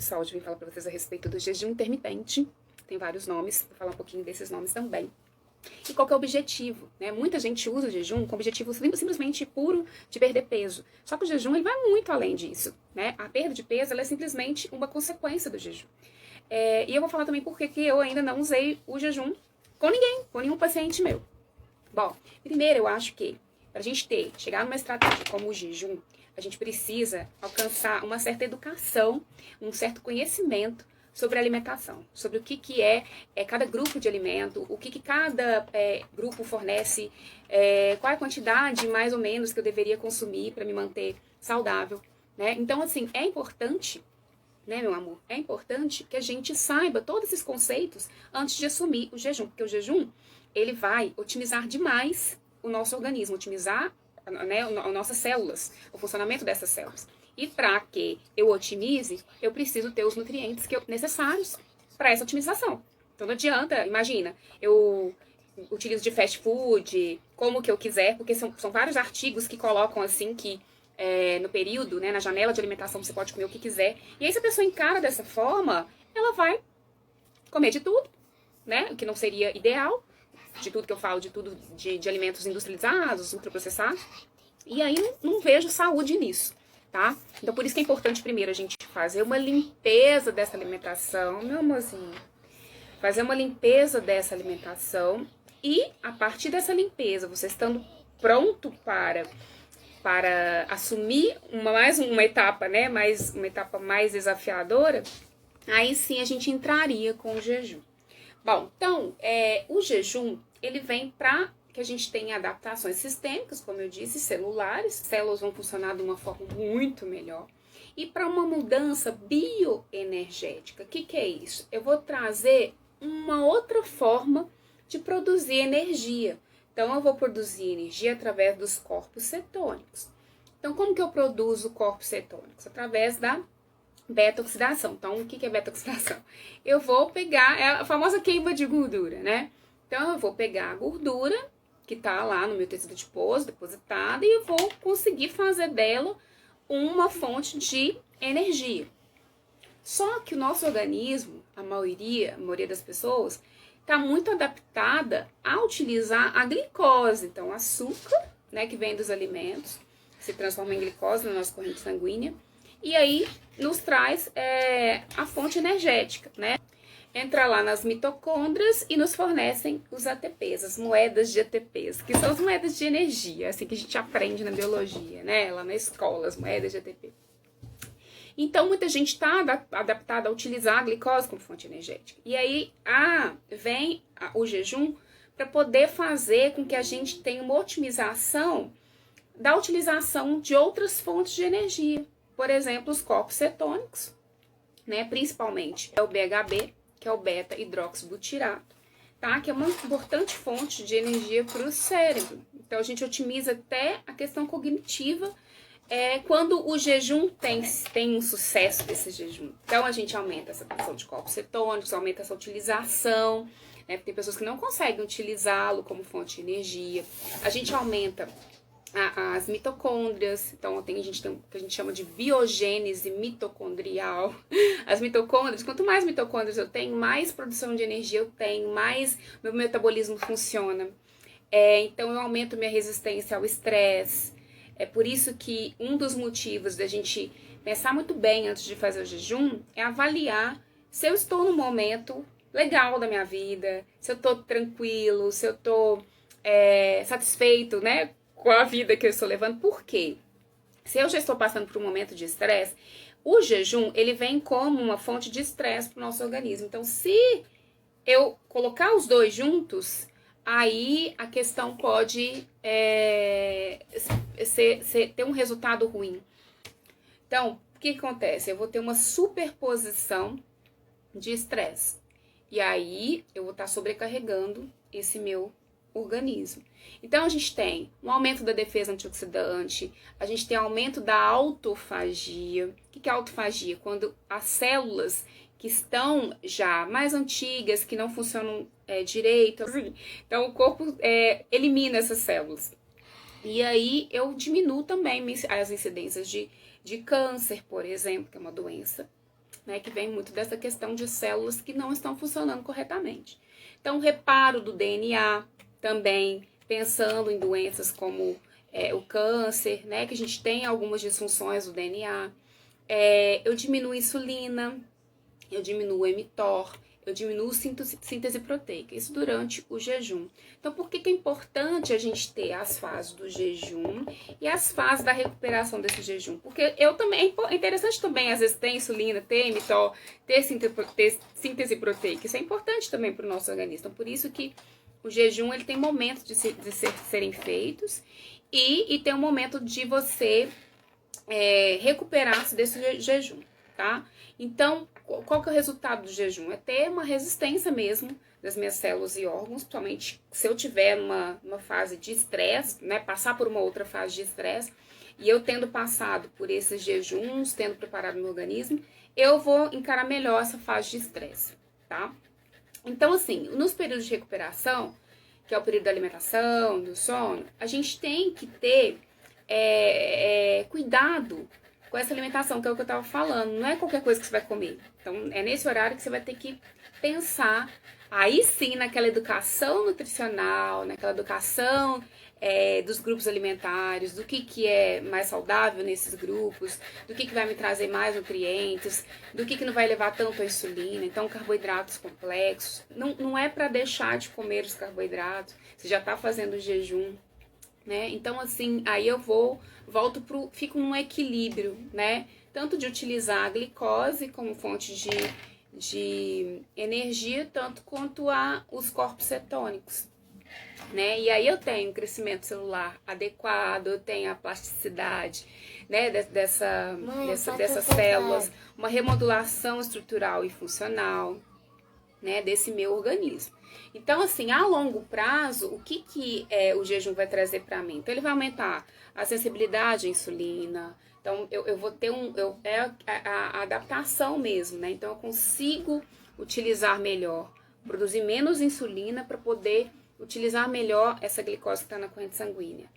pessoal, hoje eu vim falar para vocês a respeito do jejum intermitente. Tem vários nomes, vou falar um pouquinho desses nomes também. E qual que é o objetivo, né? Muita gente usa o jejum com objetivo simplesmente puro de perder peso. Só que o jejum ele vai muito além disso, né? A perda de peso ela é simplesmente uma consequência do jejum. E eu vou falar também por que eu ainda não usei o jejum com ninguém, com nenhum paciente meu. Bom, primeiro eu acho que para a gente chegar numa estratégia como o jejum, a gente precisa alcançar uma certa educação, um certo conhecimento sobre a alimentação, sobre o que é cada grupo de alimento, o que cada grupo fornece, qual é a quantidade mais ou menos que eu deveria consumir para me manter saudável, né? Então, assim, é importante, né, meu amor? É importante que a gente saiba todos esses conceitos antes de assumir o jejum, porque o jejum, ele vai otimizar demais o nosso organismo, otimizar, né, as nossas células, o funcionamento dessas células. E para que eu otimize, eu preciso ter os nutrientes necessários para essa otimização. Então não adianta, imagina, eu utilizo de fast food, como que eu quiser, porque são vários artigos que colocam assim que no período, né, na janela de alimentação você pode comer o que quiser. E aí se a pessoa encara dessa forma, ela vai comer de tudo, né, o que não seria ideal, de tudo que eu falo, de tudo de alimentos industrializados, ultraprocessados. E aí não vejo saúde nisso. Tá? Então, por isso que é importante primeiro a gente fazer uma limpeza dessa alimentação, meu amorzinho. Fazer uma limpeza dessa alimentação e, a partir dessa limpeza, você estando pronto para assumir mais uma etapa, né? Uma etapa mais desafiadora, aí sim a gente entraria com o jejum. Bom, então, o jejum, ele vem para que a gente tenha adaptações sistêmicas, como eu disse, celulares, células vão funcionar de uma forma muito melhor. E para uma mudança bioenergética, o que é isso? Eu vou trazer uma outra forma de produzir energia. Então, eu vou produzir energia através dos corpos cetônicos. Então, como que eu produzo corpos cetônicos? Através da beta-oxidação. Então, o que é beta-oxidação? Eu vou pegar a famosa queima de gordura, né? Então, eu vou pegar a gordura que tá lá no meu tecido adiposo, depositada, e eu vou conseguir fazer dela uma fonte de energia. Só que o nosso organismo, a maioria das pessoas, está muito adaptada a utilizar a glicose, então o açúcar, né, que vem dos alimentos, se transforma em glicose na nossa corrente sanguínea, e aí nos traz a fonte energética, né? Entra lá nas mitocôndrias e nos fornecem os ATPs, as moedas de ATPs, que são as moedas de energia, assim que a gente aprende na biologia, né? Lá na escola, as moedas de ATP. Então, muita gente está adaptada a utilizar a glicose como fonte energética. E aí vem o jejum para poder fazer com que a gente tenha uma otimização da utilização de outras fontes de energia. Por exemplo, os corpos cetônicos, né? Principalmente o BHB, que é o beta-hidroxibutirato, tá? Que é uma importante fonte de energia para o cérebro. Então, a gente otimiza até a questão cognitiva quando o jejum tem um sucesso desse jejum. Então, a gente aumenta essa produção de corpos cetônicos, aumenta essa utilização, né? Tem pessoas que não conseguem utilizá-lo como fonte de energia. A gente aumenta as mitocôndrias, então a gente tem o que a gente chama de biogênese mitocondrial. As mitocôndrias, quanto mais mitocôndrias eu tenho, mais produção de energia eu tenho, mais meu metabolismo funciona. Então eu aumento minha resistência ao estresse. É por isso que um dos motivos da gente pensar muito bem antes de fazer o jejum é avaliar se eu estou no momento legal da minha vida, se eu estou tranquilo, se eu estou satisfeito, né, com a vida que eu estou levando. Por quê? Se eu já estou passando por um momento de estresse, o jejum, ele vem como uma fonte de estresse para o nosso organismo. Então, se eu colocar os dois juntos, aí a questão pode ter um resultado ruim. Então, o que acontece? Eu vou ter uma superposição de estresse. E aí, eu vou estar sobrecarregando esse meu organismo. Então, a gente tem um aumento da defesa antioxidante, a gente tem aumento da autofagia. O que é autofagia? Quando as células que estão já mais antigas, que não funcionam direito, assim, então o corpo elimina essas células. E aí eu diminuo também as incidências de câncer, por exemplo, que é uma doença né, que vem muito dessa questão de células que não estão funcionando corretamente. Então, reparo do DNA também, pensando em doenças como o câncer, né, que a gente tem algumas disfunções do DNA. Eu diminuo a insulina, eu diminuo o mTOR, eu diminuo síntese proteica, isso durante o jejum. Então, por que é importante a gente ter as fases do jejum e as fases da recuperação desse jejum? Porque é interessante também, às vezes, ter insulina, ter mTOR, ter síntese proteica. Isso é importante também para o nosso organismo. Então, por isso que o jejum ele tem momentos de serem feitos e tem um momento de você recuperar-se desse jejum, tá? Então, qual que é o resultado do jejum? É ter uma resistência mesmo das minhas células e órgãos, principalmente se eu tiver uma fase de estresse, né? Passar por uma outra fase de estresse, e eu tendo passado por esses jejuns, tendo preparado meu organismo, eu vou encarar melhor essa fase de estresse, tá? Então, assim, nos períodos de recuperação, que é o período da alimentação, do sono, a gente tem que ter cuidado com essa alimentação, que é o que eu estava falando. Não é qualquer coisa que você vai comer. Então, é nesse horário que você vai ter que pensar, aí sim, naquela educação nutricional, naquela educação dos grupos alimentares, do que é mais saudável nesses grupos, do que vai me trazer mais nutrientes, do que não vai levar tanto a insulina. Então, carboidratos complexos. Não é para deixar de comer os carboidratos, você já está fazendo jejum, né? Então, assim, aí eu fico num equilíbrio, né? Tanto de utilizar a glicose como fonte de energia, tanto quanto os corpos cetônicos, né? E aí eu tenho um crescimento celular adequado, eu tenho a plasticidade, né, dessas células, uma remodulação estrutural e funcional, né, desse meu organismo. Então, assim, a longo prazo, o que o jejum vai trazer para mim? Então, ele vai aumentar a sensibilidade à insulina. Então, eu vou ter a adaptação mesmo, né? Então, eu consigo utilizar melhor, produzir menos insulina para poder utilizar melhor essa glicose que está na corrente sanguínea.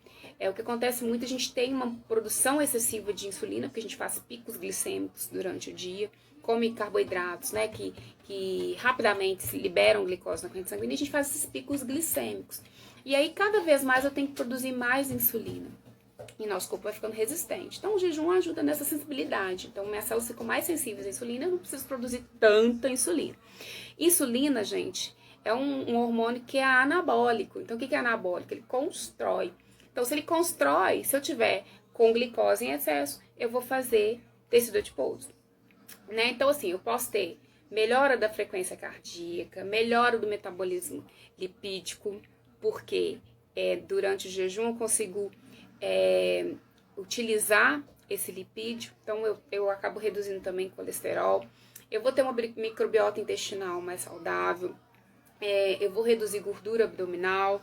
O que acontece muito, a gente tem uma produção excessiva de insulina, porque a gente faz picos glicêmicos durante o dia, come carboidratos, né, que rapidamente se liberam glicose na corrente sanguínea, e a gente faz esses picos glicêmicos. E aí, cada vez mais, eu tenho que produzir mais insulina. E nosso corpo vai ficando resistente. Então, o jejum ajuda nessa sensibilidade. Então, minhas células ficam mais sensíveis à insulina, eu não preciso produzir tanta insulina. Insulina, gente, é um hormônio que é anabólico. Então, o que é anabólico? Ele constrói. Então, se ele constrói, se eu tiver com glicose em excesso, eu vou fazer tecido adiposo, né? Então, assim, eu posso ter melhora da frequência cardíaca, melhora do metabolismo lipídico, porque durante o jejum eu consigo utilizar esse lipídio, então eu acabo reduzindo também colesterol. Eu vou ter uma microbiota intestinal mais saudável, eu vou reduzir gordura abdominal,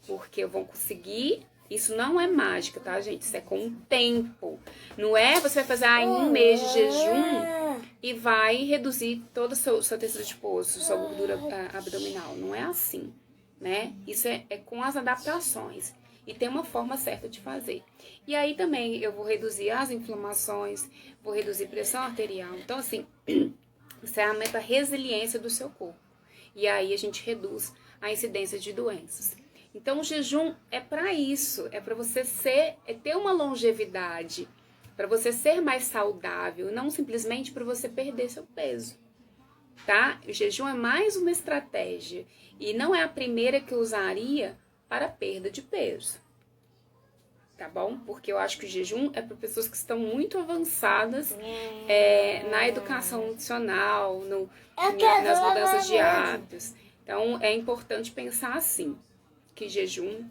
porque eu vou conseguir. Isso não é mágica, tá, gente? Isso é com o tempo. Não é você vai fazer em um mês de jejum e vai reduzir todo o seu tecido adiposo, sua gordura abdominal. Não é assim, né? Isso é com as adaptações. E tem uma forma certa de fazer. E aí também eu vou reduzir as inflamações, vou reduzir pressão arterial. Então, assim, você aumenta a resiliência do seu corpo. E aí a gente reduz a incidência de doenças. Então, o jejum é para isso, é para você ter uma longevidade, para você ser mais saudável, não simplesmente para você perder seu peso, tá? O jejum é mais uma estratégia e não é a primeira que eu usaria para perda de peso, tá bom? Porque eu acho que o jejum é para pessoas que estão muito avançadas na educação nutricional, nas mudanças de hábitos. Então, é importante pensar assim, que jejum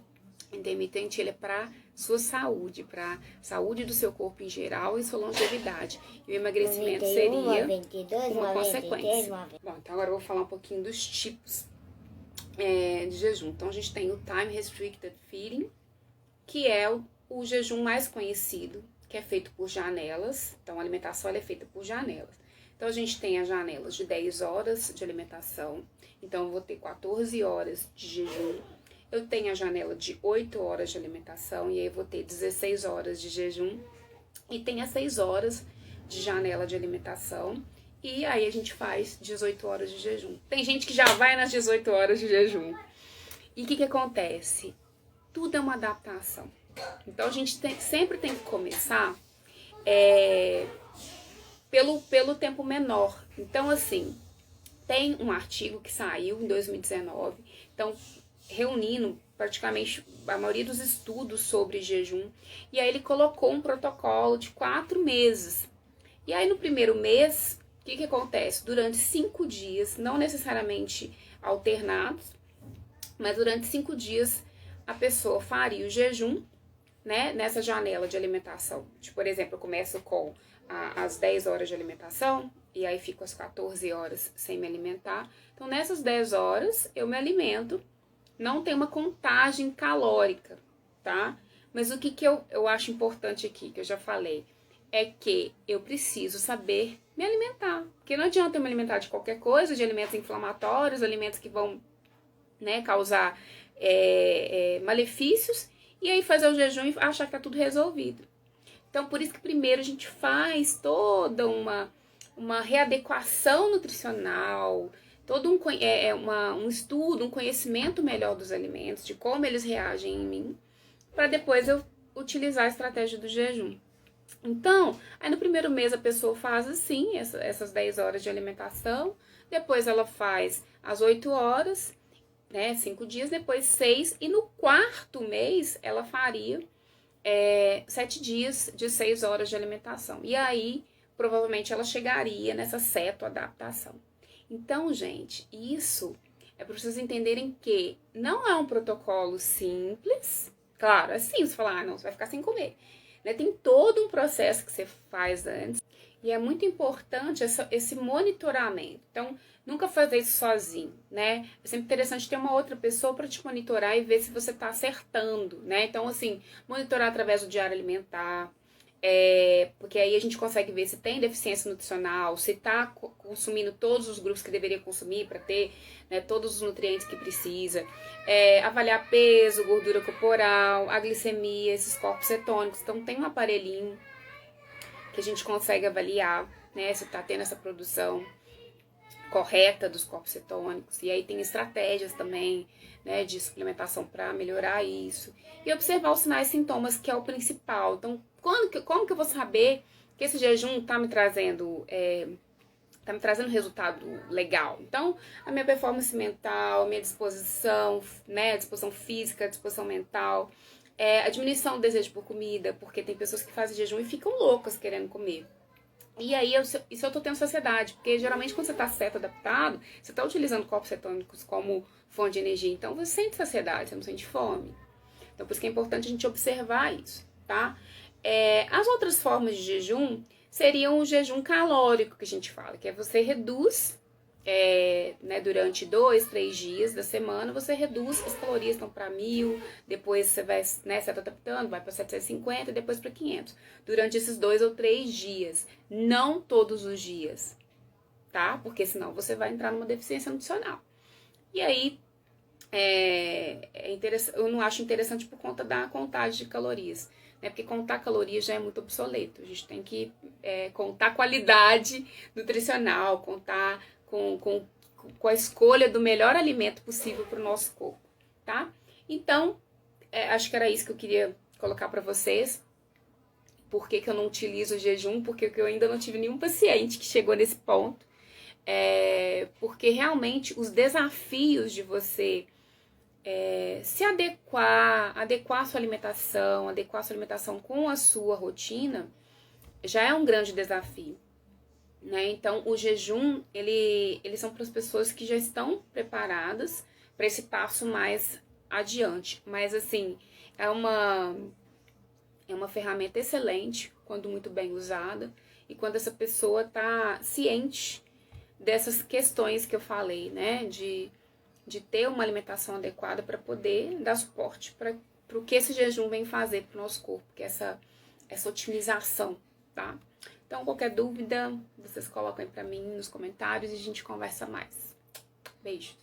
intermitente ele é para sua saúde, para saúde do seu corpo em geral e sua longevidade. E o emagrecimento seria uma consequência. Bom, então agora eu vou falar um pouquinho dos tipos de jejum. Então a gente tem o Time Restricted Feeding, que é o jejum mais conhecido, que é feito por janelas. Então a alimentação ela é feita por janelas. Então a gente tem as janelas de 10 horas de alimentação. Então eu vou ter 14 horas de jejum. Eu tenho a janela de 8 horas de alimentação e aí eu vou ter 16 horas de jejum. E tem as 6 horas de janela de alimentação e aí a gente faz 18 horas de jejum. Tem gente que já vai nas 18 horas de jejum. E o que acontece? Tudo é uma adaptação. Então a gente sempre tem que começar pelo tempo menor. Então, assim, tem um artigo que saiu em 2019, então, reunindo praticamente a maioria dos estudos sobre jejum, e aí ele colocou um protocolo de 4 meses. E aí no primeiro mês, o que acontece? Durante 5 dias, não necessariamente alternados, mas durante 5 dias a pessoa faria o jejum, né, nessa janela de alimentação. Por exemplo, eu começo com as 10 horas de alimentação e aí fico as 14 horas sem me alimentar. Então, nessas 10 horas eu me alimento, não tem uma contagem calórica, tá? Mas o que eu acho importante aqui, que eu já falei, é que eu preciso saber me alimentar. Porque não adianta eu me alimentar de qualquer coisa, de alimentos inflamatórios, alimentos que vão, né, causar malefícios, e aí fazer o jejum e achar que tá tudo resolvido. Então, por isso que primeiro a gente faz toda uma readequação nutricional, todo um estudo, um conhecimento melhor dos alimentos, de como eles reagem em mim, para depois eu utilizar a estratégia do jejum. Então, aí no primeiro mês a pessoa faz assim, essas 10 horas de alimentação, depois ela faz as 8 horas, né, 5 dias, depois 6, e no quarto mês ela faria 7 dias de 6 horas de alimentação. E aí, provavelmente ela chegaria nessa cetoadaptação. Então, gente, isso é para vocês entenderem que não é um protocolo simples. Claro, é simples falar, não, você vai ficar sem comer. Né? Tem todo um processo que você faz antes. E é muito importante esse monitoramento. Então, nunca fazer isso sozinho, né? É sempre interessante ter uma outra pessoa para te monitorar e ver se você está acertando, né? Então, assim, monitorar através do diário alimentar, porque aí a gente consegue ver se tem deficiência nutricional, se está consumindo todos os grupos que deveria consumir para ter, né, todos os nutrientes que precisa. Avaliar peso, gordura corporal, a glicemia, esses corpos cetônicos. Então, tem um aparelhinho que a gente consegue avaliar, né, se está tendo essa produção correta dos corpos cetônicos. E aí tem estratégias também, né, de suplementação para melhorar isso. E observar os sinais e sintomas, que é o principal. Então, como que eu vou saber que esse jejum está me trazendo resultado legal? Então, a minha performance mental, a minha disposição, né, disposição física, disposição mental, a diminuição do desejo por comida, porque tem pessoas que fazem jejum e ficam loucas querendo comer. E aí, isso eu tô tendo saciedade, porque geralmente quando você tá ceto adaptado, você tá utilizando corpos cetônicos como fonte de energia, então você sente saciedade, você não sente fome. Então, por isso que é importante a gente observar isso, tá? As outras formas de jejum seriam o jejum calórico, que a gente fala, que é você reduz, né, durante 2, 3 dias da semana, você reduz as calorias, então para 1.000, depois você vai, né, você tá adaptando, vai para 750, depois para 500, durante esses 2 ou 3 dias, não todos os dias, tá? Porque senão você vai entrar numa deficiência nutricional. E aí, eu não acho interessante por conta da contagem de calorias, né? Porque contar calorias já é muito obsoleto. A gente tem que contar qualidade nutricional, contar com a escolha do melhor alimento possível para o nosso corpo, tá? Então, acho que era isso que eu queria colocar para vocês. Por que eu não utilizo o jejum? Porque eu ainda não tive nenhum paciente que chegou nesse ponto. Porque realmente os desafios de você se adequar a sua alimentação com a sua rotina, já é um grande desafio, né? Então, o jejum, eles são para as pessoas que já estão preparadas para esse passo mais adiante. Mas, assim, é uma ferramenta excelente quando muito bem usada e quando essa pessoa está ciente dessas questões que eu falei, né? De ter uma alimentação adequada para poder dar suporte para o que esse jejum vem fazer para o nosso corpo, que é essa otimização, tá? Então, qualquer dúvida, vocês colocam aí para mim nos comentários e a gente conversa mais. Beijos!